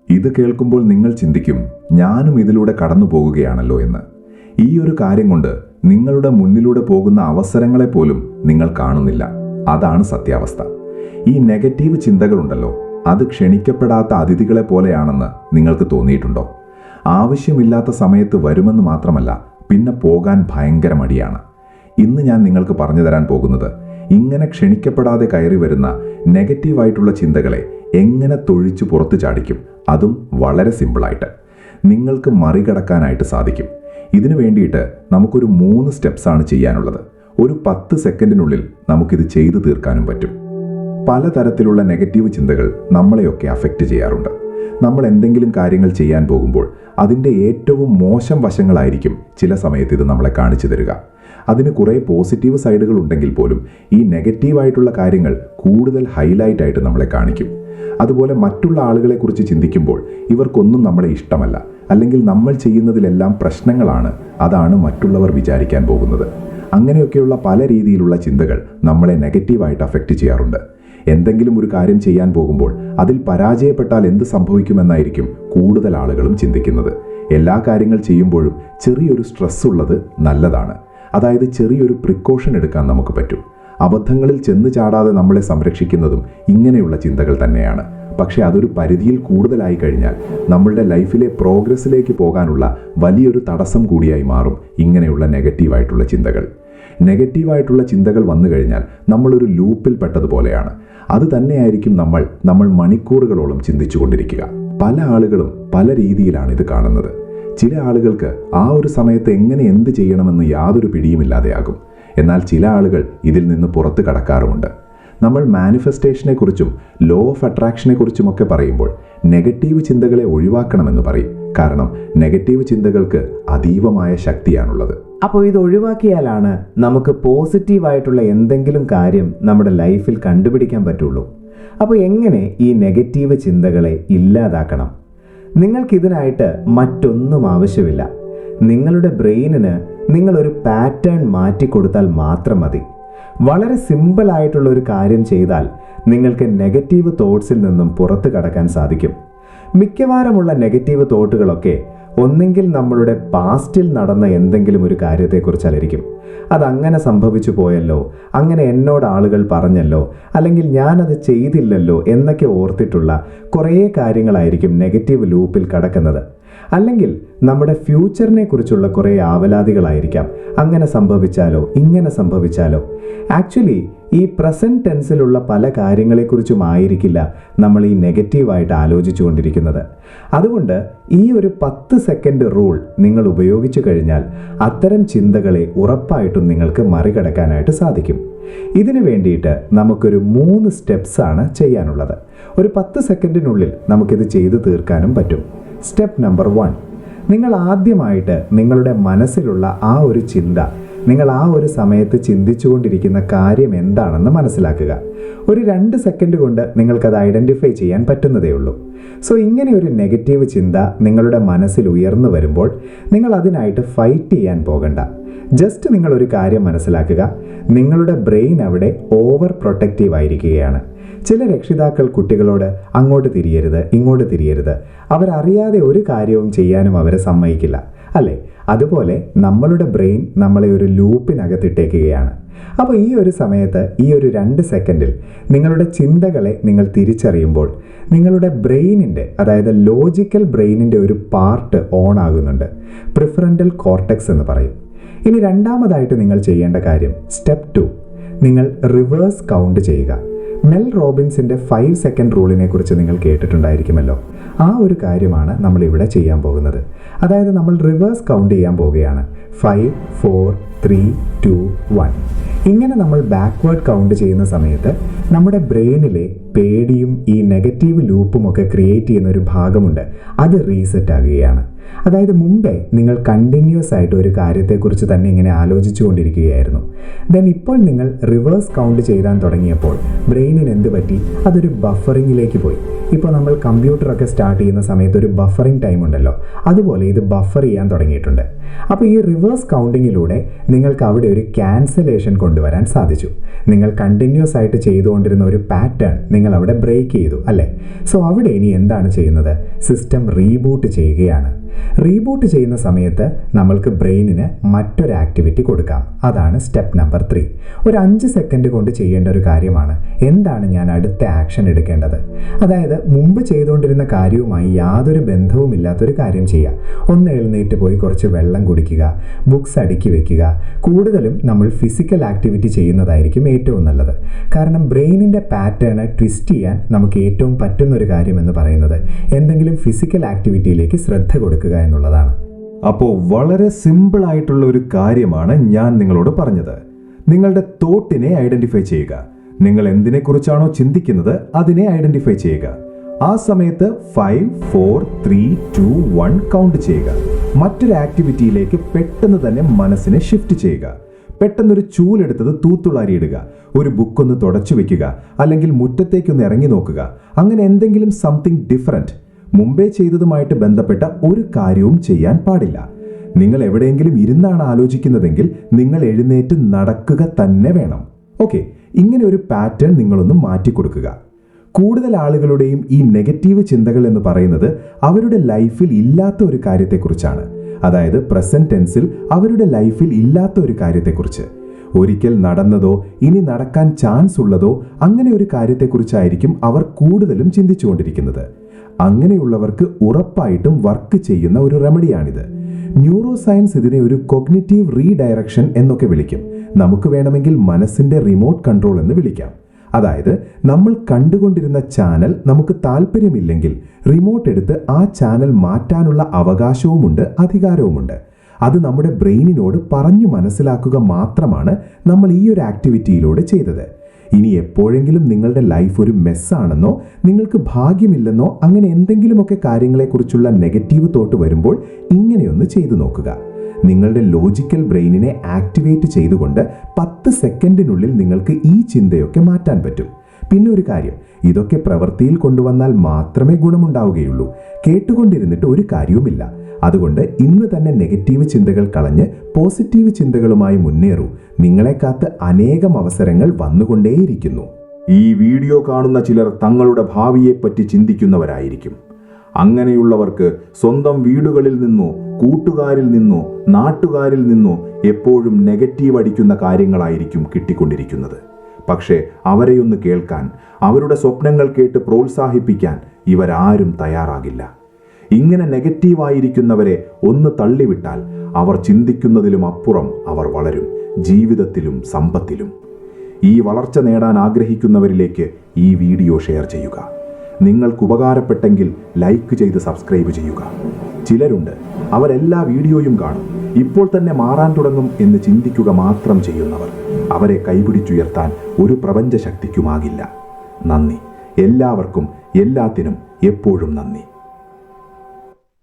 ഇത് കേൾക്കുമ്പോൾ നിങ്ങൾ ചിന്തിക്കും, ഞാനും ഇതിലൂടെ കടന്നു പോകുകയാണല്ലോ എന്ന്. ഈ ഒരു കാര്യം കൊണ്ട് നിങ്ങളുടെ മുന്നിലൂടെ പോകുന്ന അവസരങ്ങളെ പോലും നിങ്ങൾ കാണുന്നില്ല. അതാണ് സത്യാവസ്ഥ. ഈ നെഗറ്റീവ് ചിന്തകളുണ്ടല്ലോ, അത് ക്ഷണിക്കപ്പെടാത്ത അതിഥികളെ പോലെയാണെന്ന് നിങ്ങൾക്ക് തോന്നിയിട്ടുണ്ടോ? ആവശ്യമില്ലാത്ത സമയത്ത് വരുമെന്ന് മാത്രമല്ല, പിന്നെ പോകാൻ ഭയങ്കര മടിയാണ്. ഇന്ന് ഞാൻ നിങ്ങൾക്ക് പറഞ്ഞു തരാൻ പോകുന്നത്, ഇങ്ങനെ ക്ഷണിക്കപ്പെടാതെ കയറി വരുന്ന നെഗറ്റീവായിട്ടുള്ള ചിന്തകളെ എങ്ങനെ തൊഴിച്ചു പുറത്തു ചാടിക്കും, അതും വളരെ സിമ്പിളായിട്ട് നിങ്ങൾക്ക് മറികടക്കാനായിട്ട് സാധിക്കും. ഇതിനു വേണ്ടിയിട്ട് നമുക്കൊരു 3 സ്റ്റെപ്സാണ് ചെയ്യാനുള്ളത്. ഒരു 10 സെക്കൻഡിനുള്ളിൽ നമുക്കിത് ചെയ്തു തീർക്കാനും പറ്റും. പലതരത്തിലുള്ള നെഗറ്റീവ് ചിന്തകൾ നമ്മളെയൊക്കെ അഫക്റ്റ് ചെയ്യാറുണ്ട്. നമ്മൾ എന്തെങ്കിലും കാര്യങ്ങൾ ചെയ്യാൻ പോകുമ്പോൾ അതിൻ്റെ ഏറ്റവും മോശം വശങ്ങളായിരിക്കും ചില സമയത്ത് ഇത് നമ്മളെ കാണിച്ചു തരിക. അതിന് കുറേ പോസിറ്റീവ് സൈഡുകൾ ഉണ്ടെങ്കിൽ പോലും ഈ നെഗറ്റീവായിട്ടുള്ള കാര്യങ്ങൾ കൂടുതൽ ഹൈലൈറ്റ് ആയിട്ട് നമ്മളെ കാണിക്കും. അതുപോലെ മറ്റുള്ള ആളുകളെക്കുറിച്ച് ചിന്തിക്കുമ്പോൾ ഇവർക്കൊന്നും നമ്മളെ ഇഷ്ടമല്ല, അല്ലെങ്കിൽ നമ്മൾ ചെയ്യുന്നതിലെല്ലാം പ്രശ്നങ്ങളാണ്, അതാണ് മറ്റുള്ളവർ വിചാരിക്കാൻ പോകുന്നത്. അങ്ങനെയൊക്കെയുള്ള പല രീതിയിലുള്ള ചിന്തകൾ നമ്മളെ നെഗറ്റീവായിട്ട് അഫക്റ്റ് ചെയ്യാറുണ്ട്. എന്തെങ്കിലും ഒരു കാര്യം ചെയ്യാൻ പോകുമ്പോൾ അതിൽ പരാജയപ്പെട്ടാൽ എന്ത് സംഭവിക്കുമെന്നായിരിക്കും കൂടുതൽ ആളുകളും ചിന്തിക്കുന്നത്. എല്ലാ കാര്യങ്ങൾ ചെയ്യുമ്പോഴും ചെറിയൊരു സ്ട്രെസ് ഉള്ളത് നല്ലതാണ്. അതായത് ചെറിയൊരു പ്രിക്കോഷൻ എടുക്കാൻ നമുക്ക് പറ്റും. അബദ്ധങ്ങളിൽ ചെന്ന് ചാടാതെ നമ്മളെ സംരക്ഷിക്കുന്നതും ഇങ്ങനെയുള്ള ചിന്തകൾ തന്നെയാണ്. പക്ഷേ അതൊരു പരിധിയിൽ കൂടുതലായി കഴിഞ്ഞാൽ നമ്മളുടെ ലൈഫിലെ പ്രോഗ്രസ്സിലേക്ക് പോകാനുള്ള വലിയൊരു തടസ്സം കൂടിയായി മാറും ഇങ്ങനെയുള്ള നെഗറ്റീവായിട്ടുള്ള ചിന്തകൾ. നെഗറ്റീവായിട്ടുള്ള ചിന്തകൾ വന്നു കഴിഞ്ഞാൽ നമ്മളൊരു ലൂപ്പിൽ പെട്ടതുപോലെയാണ്. അത് തന്നെയായിരിക്കും നമ്മൾ മണിക്കൂറുകളോളം ചിന്തിച്ചു കൊണ്ടിരിക്കുക. പല ആളുകളും പല രീതിയിലാണ് ഇത് കാണുന്നത്. ചില ആളുകൾക്ക് ആ ഒരു സമയത്ത് എങ്ങനെ എന്ത് ചെയ്യണമെന്ന് യാതൊരു പിടിയുമില്ലാതെയാകും. എന്നാൽ ചില ആളുകൾ ഇതിൽ നിന്ന് പുറത്ത് കടക്കാറുമുണ്ട്. നമ്മൾ മാനിഫെസ്റ്റേഷനെക്കുറിച്ചും ലോ ഓഫ് അട്രാക്ഷനെക്കുറിച്ചുമൊക്കെ പറയുമ്പോൾ നെഗറ്റീവ് ചിന്തകളെ ഒഴിവാക്കണമെന്ന് പറയും. കാരണം നെഗറ്റീവ് ചിന്തകൾക്ക് അതീവമായ ശക്തിയാണുള്ളത്. അപ്പോൾ ഇത് ഒഴിവാക്കിയാലാണ് നമുക്ക് പോസിറ്റീവായിട്ടുള്ള എന്തെങ്കിലും കാര്യം നമ്മുടെ ലൈഫിൽ കണ്ടുപിടിക്കാൻ പറ്റുള്ളൂ. അപ്പോൾ എങ്ങനെ ഈ നെഗറ്റീവ് ചിന്തകളെ ഇല്ലാതാക്കണം? നിങ്ങൾക്കിതിനായിട്ട് മറ്റൊന്നും ആവശ്യമില്ല. നിങ്ങളുടെ ബ്രെയിനിന് നിങ്ങളൊരു പാറ്റേൺ മാറ്റിക്കൊടുത്താൽ മാത്രം മതി. വളരെ സിമ്പിളായിട്ടുള്ള ഒരു കാര്യം ചെയ്താൽ നിങ്ങൾക്ക് നെഗറ്റീവ് തോട്ട്സിൽ നിന്നും പുറത്തു കടക്കാൻ സാധിക്കും. മിക്കവാറുമുള്ള നെഗറ്റീവ് തോട്ടുകളൊക്കെ ഒന്നെങ്കിൽ നമ്മളുടെ പാസ്റ്റിൽ നടന്ന എന്തെങ്കിലും ഒരു കാര്യത്തെക്കുറിച്ചായിരിക്കും. അതങ്ങനെ സംഭവിച്ചു പോയല്ലോ, അങ്ങനെ എന്നോട് ആളുകൾ പറഞ്ഞല്ലോ, അല്ലെങ്കിൽ ഞാനത് ചെയ്തില്ലല്ലോ എന്നൊക്കെ ഓർത്തിട്ടുള്ള കുറേ കാര്യങ്ങളായിരിക്കും നെഗറ്റീവ് ലൂപ്പിൽ കടക്കുന്നത്. അല്ലെങ്കിൽ നമ്മുടെ ഫ്യൂച്ചറിനെ കുറിച്ചുള്ള കുറേ ആവലാതികളായിരിക്കാം. അങ്ങനെ സംഭവിച്ചാലോ, ഇങ്ങനെ സംഭവിച്ചാലോ. ആക്ച്വലി ഈ പ്രസന്റ് ടെൻസിലുള്ള പല കാര്യങ്ങളെക്കുറിച്ചും ആയിരിക്കില്ല നമ്മൾ ഈ നെഗറ്റീവായിട്ട് ആലോചിച്ചുകൊണ്ടിരിക്കുന്നത്. അതുകൊണ്ട് ഈ ഒരു 10 സെക്കൻഡ് റൂൾ നിങ്ങൾ ഉപയോഗിച്ചു കഴിഞ്ഞാൽ അത്തരം ചിന്തകളെ ഉറപ്പായിട്ടും നിങ്ങൾക്ക് മറികടക്കാനായിട്ട് സാധിക്കും. ഇതിനു വേണ്ടിയിട്ട് നമുക്കൊരു 3 സ്റ്റെപ്സാണ് ചെയ്യാനുള്ളത്. ഒരു 10 സെക്കൻഡിനുള്ളിൽ നമുക്കിത് ചെയ്തു തീർക്കാനും പറ്റും. സ്റ്റെപ്പ് നമ്പർ 1, നിങ്ങൾ ആദ്യമായിട്ട് നിങ്ങളുടെ മനസ്സിലുള്ള ആ ഒരു ചിന്ത, നിങ്ങൾ ആ ഒരു സമയത്ത് ചിന്തിച്ചുകൊണ്ടിരിക്കുന്ന കാര്യം എന്താണെന്ന് മനസ്സിലാക്കുക. ഒരു 2 സെക്കൻഡ് കൊണ്ട് നിങ്ങൾക്കത് ഐഡൻറ്റിഫൈ ചെയ്യാൻ പറ്റുന്നതേ ഉള്ളൂ. സോ ഇങ്ങനെ ഒരു നെഗറ്റീവ് ചിന്ത നിങ്ങളുടെ മനസ്സിൽ ഉയർന്നു വരുമ്പോൾ നിങ്ങൾ അതിനായിട്ട് ഫൈറ്റ് ചെയ്യാൻ പോകണ്ട. ജസ്റ്റ് നിങ്ങളൊരു കാര്യം മനസ്സിലാക്കുക, നിങ്ങളുടെ ബ്രെയിൻ അവിടെ ഓവർ പ്രൊട്ടക്റ്റീവ് ആയിരിക്കുകയാണ്. ചില രക്ഷിതാക്കൾ കുട്ടികളോട് അങ്ങോട്ട് തിരിയരുത്, ഇങ്ങോട്ട് തിരിയരുത്, അവരറിയാതെ ഒരു കാര്യവും ചെയ്യാനും അവരെ സമ്മതിക്കില്ല, അല്ലേ? അതുപോലെ നമ്മളുടെ ബ്രെയിൻ നമ്മളെ ഒരു ലൂപ്പിനകത്തിട്ടേക്കുകയാണ്. അപ്പോൾ ഈ ഒരു സമയത്ത്, ഈ ഒരു 2 സെക്കൻഡിൽ നിങ്ങളുടെ ചിന്തകളെ നിങ്ങൾ തിരിച്ചറിയുമ്പോൾ നിങ്ങളുടെ ബ്രെയിനിൻ്റെ, അതായത് ലോജിക്കൽ ബ്രെയിനിൻ്റെ ഒരു പാർട്ട് ഓൺ ആകുന്നുണ്ട്. പ്രിഫറൻ്റൽ കോർട്ടെക്സ് എന്ന് പറയും. ഇനി രണ്ടാമതായിട്ട് നിങ്ങൾ ചെയ്യേണ്ട കാര്യം, സ്റ്റെപ്പ് 2, നിങ്ങൾ റിവേഴ്സ് കൗണ്ട് ചെയ്യുക. മെൽ റോബിൻസിൻ്റെ 5 സെക്കൻഡ് റൂളിനെ കുറിച്ച് നിങ്ങൾ കേട്ടിട്ടുണ്ടായിരിക്കുമല്ലോ. ആ ഒരു കാര്യമാണ് നമ്മളിവിടെ ചെയ്യാൻ പോകുന്നത്. അതായത് നമ്മൾ റിവേഴ്സ് കൗണ്ട് ചെയ്യാൻ പോവുകയാണ്. 5, 4, 3, 2, 1. ഇങ്ങനെ നമ്മൾ ബാക്ക്വേർഡ് കൗണ്ട് ചെയ്യുന്ന സമയത്ത് നമ്മുടെ ബ്രെയിനിലെ പേടിയും ഈ നെഗറ്റീവ് ലൂപ്പുമൊക്കെ ക്രിയേറ്റ് ചെയ്യുന്ന ഒരു ഭാഗമുണ്ട്, അത് റീസെറ്റ് ആകുകയാണ്. അതായത് മുമ്പേ നിങ്ങൾ കണ്ടിന്യൂസ് ആയിട്ട് ഒരു കാര്യത്തെക്കുറിച്ച് തന്നെ ഇങ്ങനെ ആലോചിച്ചു കൊണ്ടിരിക്കുകയായിരുന്നു. ദെൻ ഇപ്പോൾ നിങ്ങൾ റിവേഴ്സ് കൗണ്ട് ചെയ്താൻ തുടങ്ങിയപ്പോൾ ബ്രെയിനിന് എന്ത് പറ്റി? അതൊരു ബഫറിങ്ങിലേക്ക് പോയി. ഇപ്പോൾ നമ്മൾ കമ്പ്യൂട്ടറൊക്കെ സ്റ്റാർട്ട് ചെയ്യുന്ന സമയത്ത് ഒരു ബഫറിങ് ടൈം ഉണ്ടല്ലോ, അതുപോലെ ഇത് ബഫർ ചെയ്യാൻ തുടങ്ങിയിട്ടുണ്ട്. അപ്പോൾ ഈ റിവേഴ്സ് കൗണ്ടിങ്ങിലൂടെ നിങ്ങൾക്ക് അവിടെ ഒരു ക്യാൻസലേഷൻ കൊണ്ടുവരാൻ സാധിച്ചു. നിങ്ങൾ കണ്ടിന്യൂസ് ആയിട്ട് ചെയ്തുകൊണ്ടിരുന്ന ഒരു പാറ്റേൺ നിങ്ങൾ അവിടെ ബ്രേക്ക് ചെയ്തു അല്ലേ? സോ അവിടെ ഇനി എന്താണ് ചെയ്യുന്നത്? സിസ്റ്റം റീബൂട്ട് ചെയ്യുകയാണ്. റീബൂട്ട് ചെയ്യുന്ന സമയത്ത് നമ്മൾക്ക് ബ്രെയിനിന് മറ്റൊരു ആക്ടിവിറ്റി കൊടുക്കാം. അതാണ് സ്റ്റെപ്പ് നമ്പർ 3. ഒരു 5 സെക്കൻഡ് കൊണ്ട് ചെയ്യേണ്ട ഒരു കാര്യമാണ്. എന്താണ് ഞാൻ അടുത്ത ആക്ഷൻ എടുക്കേണ്ടത്? അതായത് മുമ്പ് ചെയ്തുകൊണ്ടിരുന്ന കാര്യവുമായി യാതൊരു ബന്ധവുമില്ലാത്തൊരു കാര്യം ചെയ്യുക. ഒന്ന് എഴുന്നേറ്റ് പോയി കുറച്ച് വെള്ളം കുടിക്കുക, ബുക്സ് അടുക്കി വെക്കുക. കൂടുതലും നമ്മൾ ഫിസിക്കൽ ആക്ടിവിറ്റി ചെയ്യുന്നതായിരിക്കും ഏറ്റവും നല്ലത്. കാരണം ബ്രെയിനിൻ്റെ പാറ്റേണ് ട്വിസ്റ്റ് ചെയ്യാൻ നമുക്ക് ഏറ്റവും പറ്റുന്നൊരു കാര്യം എന്ന് പറയുന്നത് എന്തെങ്കിലും ഫിസിക്കൽ ആക്ടിവിറ്റിയിലേക്ക് ശ്രദ്ധ കൊടുക്കുക എന്നുള്ളതാണ്. അപ്പോൾ വളരെ സിമ്പിൾ ആയിട്ടുള്ള ഒരു കാര്യമാണ് ഞാൻ നിങ്ങളോട് പറഞ്ഞത്. നിങ്ങളുടെ തോട്ടിനെ ഐഡന്റിഫൈ ചെയ്യുക. നിങ്ങൾ എന്തിനെക്കുറിച്ചാണോ ചിന്തിക്കുന്നത് അതിനെ ഐഡന്റിഫൈ ചെയ്യുക. ആ സമയത്ത് 5, 4, 3, 2, 1 കൗണ്ട് ചെയ്യുക. മറ്റൊരു ആക്ടിവിറ്റിയിലേക്ക് പെട്ടെന്ന് തന്നെ മനസ്സിനെ ഷിഫ്റ്റ് ചെയ്യുക. പെട്ടെന്നൊരു ചൂലെടുത്തത് തൂത്തുളാരിയിടുക, ഒരു ബുക്കൊന്ന് തുടച്ചു വെക്കുക, അല്ലെങ്കിൽ മുറ്റത്തേക്കൊന്ന് ഇറങ്ങി നോക്കുക. അങ്ങനെ എന്തെങ്കിലും സംതിങ് ഡിഫറൻറ്റ്, മുമ്പേ ചെയ്തതുമായിട്ട് ബന്ധപ്പെട്ട ഒരു കാര്യവും ചെയ്യാൻ പാടില്ല. നിങ്ങൾ എവിടെയെങ്കിലും ഇരുന്നാണ് ആലോചിക്കുന്നതെങ്കിൽ നിങ്ങൾ എഴുന്നേറ്റ് നടക്കുക തന്നെ വേണം. ഓക്കെ, ഇങ്ങനെ ഒരു പാറ്റേൺ നിങ്ങളൊന്ന് മാറ്റിക്കൊടുക്കുക. കൂടുതൽ ആളുകളുടെയും ഈ നെഗറ്റീവ് ചിന്തകൾ എന്ന് പറയുന്നത് അവരുടെ ലൈഫിൽ ഇല്ലാത്ത ഒരു കാര്യത്തെക്കുറിച്ചാണ്. അതായത് പ്രസന്റ് ടെൻസിൽ അവരുടെ ലൈഫിൽ ഇല്ലാത്ത ഒരു കാര്യത്തെക്കുറിച്ച്, ഒരിക്കൽ നടന്നതോ ഇനി നടക്കാൻ ചാൻസ് ഉള്ളതോ അങ്ങനെ ഒരു കാര്യത്തെക്കുറിച്ചായിരിക്കും അവർ കൂടുതലും ചിന്തിച്ചുകൊണ്ടിരിക്കുന്നത്. അങ്ങനെയുള്ളവർക്ക് ഉറപ്പായിട്ടും വർക്ക് ചെയ്യുന്ന ഒരു റെമഡിയാണിത്. ന്യൂറോ സയൻസ് ഇതിനെ ഒരു കൊഗ്നിറ്റീവ് റീഡയറക്ഷൻ എന്നൊക്കെ വിളിക്കും. നമുക്ക് വേണമെങ്കിൽ മനസ്സിന്റെ റിമോട്ട് കൺട്രോൾ എന്ന് വിളിക്കാം. അതായത് നമ്മൾ കണ്ടുകൊണ്ടിരുന്ന ചാനൽ നമുക്ക് താല്പര്യമില്ലെങ്കിൽ റിമോട്ട് എടുത്ത് ആ ചാനൽ മാറ്റാനുള്ള അവകാശവുമുണ്ട്, അധികാരവുമുണ്ട്. അത് നമ്മുടെ ബ്രെയിനിനോട് പറഞ്ഞു മനസ്സിലാക്കുക മാത്രമാണ് നമ്മൾ ഈ ഒരു ആക്ടിവിറ്റിയിലൂടെ ചെയ്തത്. ഇനി എപ്പോഴെങ്കിലും നിങ്ങളുടെ ലൈഫ് ഒരു മെസ്സാണെന്നോ നിങ്ങൾക്ക് ഭാഗ്യമില്ലെന്നോ അങ്ങനെ എന്തെങ്കിലുമൊക്കെ കാര്യങ്ങളെക്കുറിച്ചുള്ള നെഗറ്റീവ് തോട്ട് വരുമ്പോൾ ഇങ്ങനെയൊന്ന് ചെയ്തു നോക്കുക. നിങ്ങളുടെ ലോജിക്കൽ ബ്രെയിനിനെ ആക്ടിവേറ്റ് ചെയ്തുകൊണ്ട് 10 സെക്കൻഡിനുള്ളിൽ നിങ്ങൾക്ക് ഈ ചിന്തയൊക്കെ മാറ്റാൻ പറ്റും. പിന്നെ ഒരു കാര്യം, ഇതൊക്കെ പ്രവൃത്തിയിൽ കൊണ്ടുവന്നാൽ മാത്രമേ ഗുണമുണ്ടാവുകയുള്ളൂ. കേട്ടുകൊണ്ടിരുന്നിട്ട് ഒരു കാര്യവുമില്ല. അതുകൊണ്ട് ഇന്ന് തന്നെ നെഗറ്റീവ് ചിന്തകൾ കളഞ്ഞ് പോസിറ്റീവ് ചിന്തകളുമായി മുന്നേറൂ. നിങ്ങളെ കാത്ത് അനേകം അവസരങ്ങൾ വന്നുകൊണ്ടേയിരിക്കുന്നു. ഈ വീഡിയോ കാണുന്ന ചിലർ തങ്ങളുടെ ഭാവിയെപ്പറ്റി ചിന്തിക്കുന്നവരായിരിക്കും. അങ്ങനെയുള്ളവർക്ക് സ്വന്തം വീടുകളിൽ നിന്നോ കൂട്ടുകാരിൽ നിന്നോ നാട്ടുകാരിൽ നിന്നോ എപ്പോഴും നെഗറ്റീവ് അടിക്കുന്ന കാര്യങ്ങളായിരിക്കും കിട്ടിക്കൊണ്ടിരിക്കുന്നത്. പക്ഷേ അവരെയൊന്ന് കേൾക്കാൻ, അവരുടെ സ്വപ്നങ്ങൾ കേട്ട് പ്രോത്സാഹിപ്പിക്കാൻ ഇവരാരും തയ്യാറാകില്ല. ഇങ്ങനെ നെഗറ്റീവായിരിക്കുന്നവരെ ഒന്ന് തള്ളിവിട്ടാൽ അവർ ചിന്തിക്കുന്നതിലും അപ്പുറം അവർ വളരും, ജീവിതത്തിലും സമ്പത്തിലും. ഈ വളർച്ച നേടാൻ ആഗ്രഹിക്കുന്നവരിലേക്ക് ഈ വീഡിയോ ഷെയർ ചെയ്യുക. നിങ്ങൾക്ക് ഉപകാരപ്പെട്ടെങ്കിൽ ലൈക്ക് ചെയ്ത് സബ്സ്ക്രൈബ് ചെയ്യുക. ചിലരുണ്ട്, അവരെല്ലാ വീഡിയോയും കാണും, ഇപ്പോൾ തന്നെ മാറാൻ തുടങ്ങും എന്ന് ചിന്തിക്കുക മാത്രം ചെയ്യുന്നവർ. അവരെ കൈപിടിച്ചുയർത്താൻ ഒരു പ്രപഞ്ച ശക്തിക്കുമാകില്ല. നന്ദി. എല്ലാവർക്കും എല്ലാത്തിനും എപ്പോഴും നന്ദി.